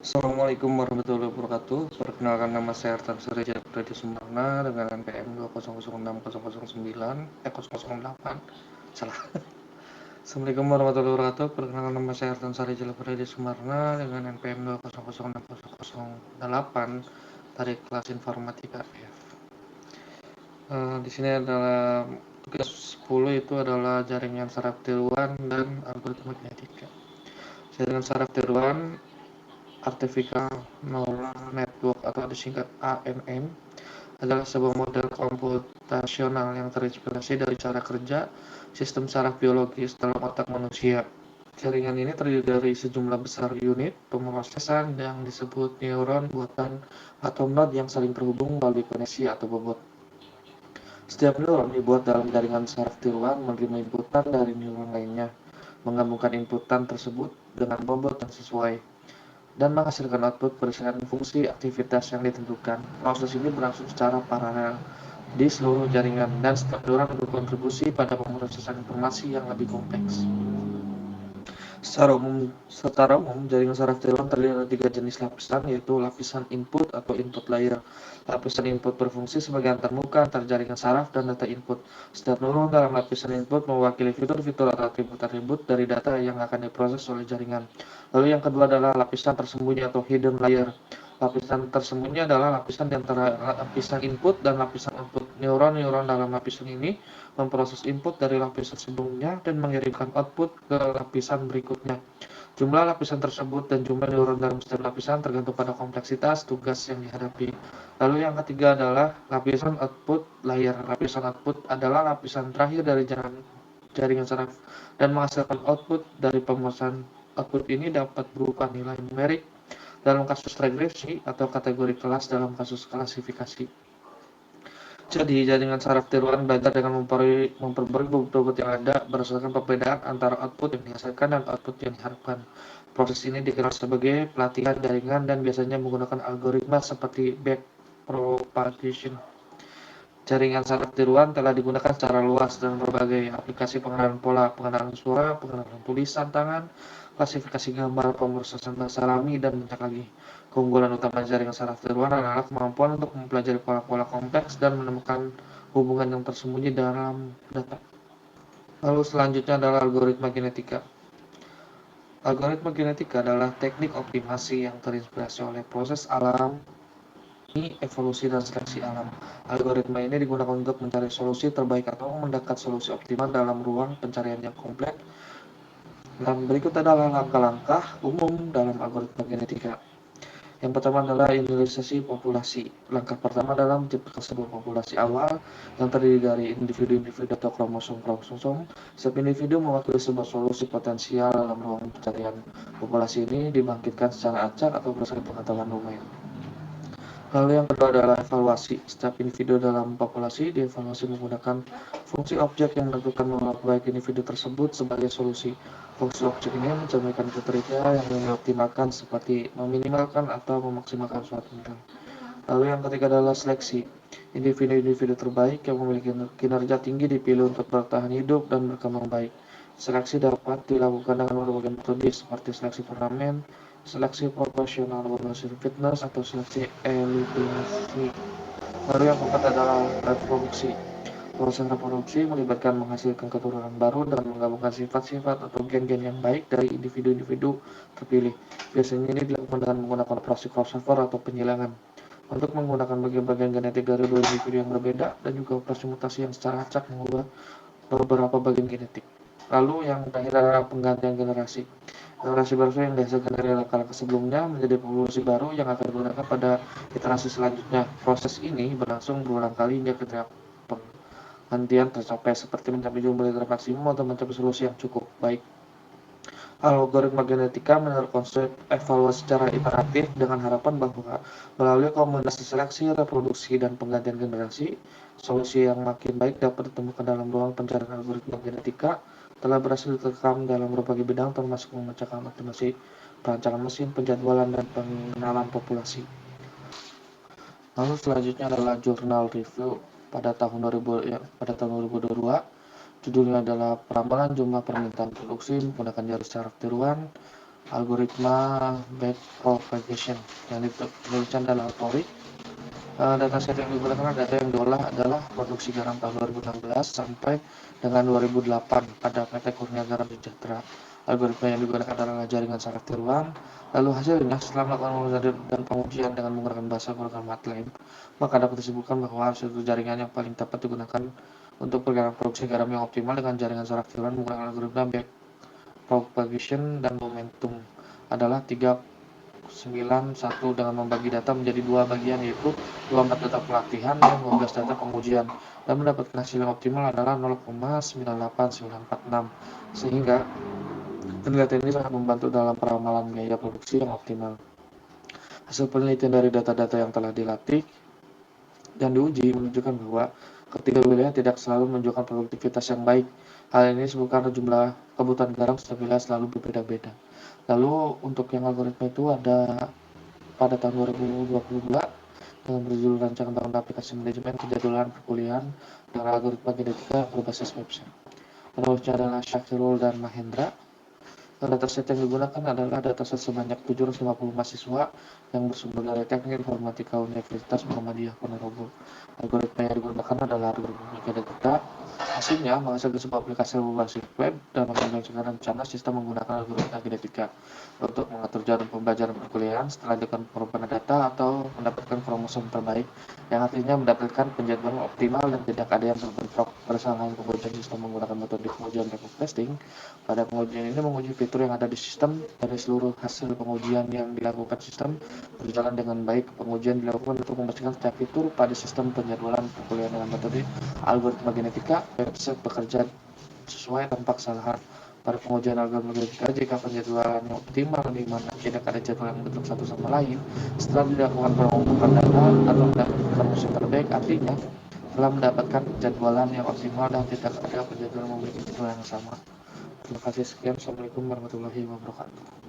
Assalamualaikum warahmatullahi wabarakatuh. Perkenalkan, nama saya Artan Surya Pradi Sumarna dengan NPM 2006009 008. Salah. Assalamualaikum warahmatullahi wabarakatuh. Perkenalkan, nama saya Artan Surya Pradi Sumarna dengan NPM 2006008 dari kelas Informatika F. Di sini adalah tugas 10, itu adalah jaringan saraf tiruan dan algoritma kinetika. Jaringan saraf tiruan Artificial Neural Network atau disingkat ANN adalah sebuah model komputasional yang terinspirasi dari cara kerja sistem saraf biologis dalam otak manusia. Jaringan ini terdiri dari sejumlah besar unit pemrosesan yang disebut neuron buatan atau node yang saling terhubung melalui koneksi atau bobot. Setiap neuron dibuat dalam jaringan saraf tiruan menerima inputan dari neuron lainnya, menggabungkan inputan tersebut dengan bobot yang sesuai, dan menghasilkan output berdasarkan fungsi aktivitas yang ditentukan. Proses ini berlangsung secara paralel di seluruh jaringan, dan setiap neuron berkontribusi pada pemrosesan informasi yang lebih kompleks. Secara umum, jaringan saraf tiruan terdiri dari 3 jenis lapisan, yaitu lapisan input atau input layer. Lapisan input berfungsi sebagai antarmuka antar jaringan saraf dan data input. Setiap neuron dalam lapisan input mewakili fitur-fitur atau atribut-atribut dari data yang akan diproses oleh jaringan. Lalu yang kedua adalah lapisan tersembunyi atau hidden layer. Lapisan tersembunyi adalah lapisan di antara lapisan input dan lapisan output. Neuron-neuron dalam lapisan ini memproses input dari lapisan sebelumnya dan mengirimkan output ke lapisan berikutnya. Jumlah lapisan tersebut dan jumlah neuron dalam setiap lapisan tergantung pada kompleksitas tugas yang dihadapi. Lalu yang ketiga adalah lapisan output layer. Lapisan output adalah lapisan terakhir dari jaringan saraf dan menghasilkan output dari pemrosesan. Output ini dapat berupa nilai numerik dalam kasus regresi atau kategori kelas dalam kasus klasifikasi. Jadi, jaringan saraf tiruan belajar dengan memperbarui bobot yang ada berdasarkan perbedaan antara output yang dihasilkan dan output yang diharapkan. Proses ini dikenal sebagai pelatihan jaringan dan biasanya menggunakan algoritma seperti backpropagation. Jaringan saraf tiruan telah digunakan secara luas dalam berbagai aplikasi pengenalan pola, pengenalan suara, pengenalan tulisan tangan, klasifikasi gambar, pemrosesan bahasa alami, dan banyak lagi. Keunggulan utama jaringan saraf tiruan adalah kemampuan untuk mempelajari pola-pola kompleks dan menemukan hubungan yang tersembunyi dalam data. Lalu selanjutnya adalah algoritma genetika. Algoritma genetika adalah teknik optimasi yang terinspirasi oleh proses alam, evolusi, dan seleksi alam. Algoritma ini digunakan untuk mencari solusi terbaik atau mendekat solusi optimal dalam ruang pencarian yang kompleks. Dan berikut adalah langkah-langkah umum dalam algoritma genetika. Yang pertama adalah inisialisasi populasi. Langkah pertama adalah menciptakan sebuah populasi awal yang terdiri dari individu-individu atau kromosom-kromosom. Setiap individu mewakili sebuah solusi potensial dalam ruang pencarian. Populasi ini dibangkitkan secara acak atau berdasarkan pengetahuan domain. Lalu yang kedua adalah evaluasi. Setiap individu dalam populasi dievaluasi menggunakan fungsi objek yang menentukan menolak baik individu tersebut sebagai solusi. Fungsi objek ini mencerminkan kriteria yang dioptimalkan seperti meminimalkan atau memaksimalkan suatu nilai. Lalu yang ketiga adalah seleksi. Individu-individu terbaik yang memiliki kinerja tinggi dipilih untuk bertahan hidup dan berkembang baik. Seleksi dapat dilakukan dengan berbagai metode seperti seleksi turnamen, seleksi proporsional berbasis fitness, atau seleksi eliminasi. Lalu yang keempat adalah reproduksi. Proses reproduksi melibatkan menghasilkan keturunan baru dengan menggabungkan sifat-sifat atau gen-gen yang baik dari individu-individu terpilih. Biasanya ini dilakukan dengan menggunakan operasi crossover atau penyilangan untuk menggunakan bagian-bagian genetik dari dua individu yang berbeda, dan juga operasi mutasi yang secara acak mengubah beberapa bagian genetik. Lalu yang terakhir adalah penggantian generasi. Generasi baru yang dihasilkan dari laka-laka sebelumnya menjadi populasi baru yang akan digunakan pada iterasi selanjutnya. Proses ini berlangsung berulang kali hingga ketika penghentian tercapai, seperti mencapai jumlah liter maksimum atau mencapai solusi yang cukup baik. Algoritma genetika menurut konsep evaluasi secara iteratif dengan harapan bahwa melalui kombinasi seleksi, reproduksi, dan penggantian generasi, solusi yang makin baik dapat ditemukan dalam ruang pencarian. Algoritma genetika telah berhasil diterapkan dalam berbagai bidang, termasuk memecahkan optimasi perancangan mesin, penjadwalan, dan pengenalan populasi. Lalu selanjutnya adalah jurnal review pada tahun 2022. Judulnya adalah Perambalan Jumlah Permintaan Produksi Menggunakan Jaringan Saraf Tiruan. algoritma backpropagation yang dituliskan dalam algoritma. Dataset yang digunakan data yang diolah adalah produksi garam tahun 2016 sampai dengan 2008 pada PT Kurnia Garam Sejahtera. Algoritma yang digunakan adalah jaringan saraf tiruan. Lalu hasilnya setelah melakukan pengujian dan pengujian dengan menggunakan bahasa program MATLAB, maka dapat disebutkan bahwa hasil jaringan yang paling tepat digunakan untuk perkiraan produksi garam yang optimal dengan jaringan saraf tiruan menggunakan algoritma backpropagation dan momentum adalah 391 dengan membagi data menjadi dua bagian, yaitu 24 data pelatihan dan 12 data pengujian, dan mendapatkan hasil yang optimal adalah 0,98946, sehingga penelitian ini sangat membantu dalam peramalan biaya produksi yang optimal. Hasil penelitian dari data-data yang telah dilatih dan diuji menunjukkan bahwa ketiga wilayah tidak selalu menunjukkan produktivitas yang baik. Hal ini disebabkan karena jumlah kebutuhan garam setiap wilayah selalu berbeda-beda. Lalu untuk yang algoritma itu ada pada tahun 2022 dengan berjudul Rancangan Bangun Aplikasi Manajemen Penjadwalan Perkuliahan dengan Algoritma Genetika berbasis website. Penulisnya adalah Syakirul dan Mahendra. Dataset yang digunakan adalah dataset sebanyak 750 mahasiswa yang bersumber dari Teknik Informatika Universitas Muhammadiyah Ponorogo. Algoritma yang digunakan adalah algoritma genetika. Hasilnya menghasilkan sebuah aplikasi berbasis web dan menggunakan rencana sistem menggunakan algoritma genetika untuk mengatur jadwal pembelajaran perkuliahan setelah dilakukan perubahan data atau mendapatkan kromosom terbaik, yang artinya mendapatkan penjadwalan optimal dan tidak ada yang terbentrok. Berdasarkan pengujian sistem menggunakan metode pengujian backup testing, pada pengujian ini menguji fitur yang ada di sistem. Dari seluruh hasil pengujian yang dilakukan, sistem berjalan dengan baik. Pengujian dilakukan untuk memastikan setiap fitur pada sistem penjadwalan perkuliahan dengan metode algoritma genetika website bekerja sesuai tanpa kesalahan. Pada pengujian algoritma genetika, jika penjadwalannya optimal di mana tidak ada jadwal yang bentrok satu sama lain, setelah dilakukan pengumpulan data atau mendapatkan musim terbaik, artinya telah mendapatkan penjadwalan yang optimal dan tidak ada penjadwalan memiliki jadwal yang sama. Terima kasih, sekian. Assalamualaikum warahmatullahi wabarakatuh.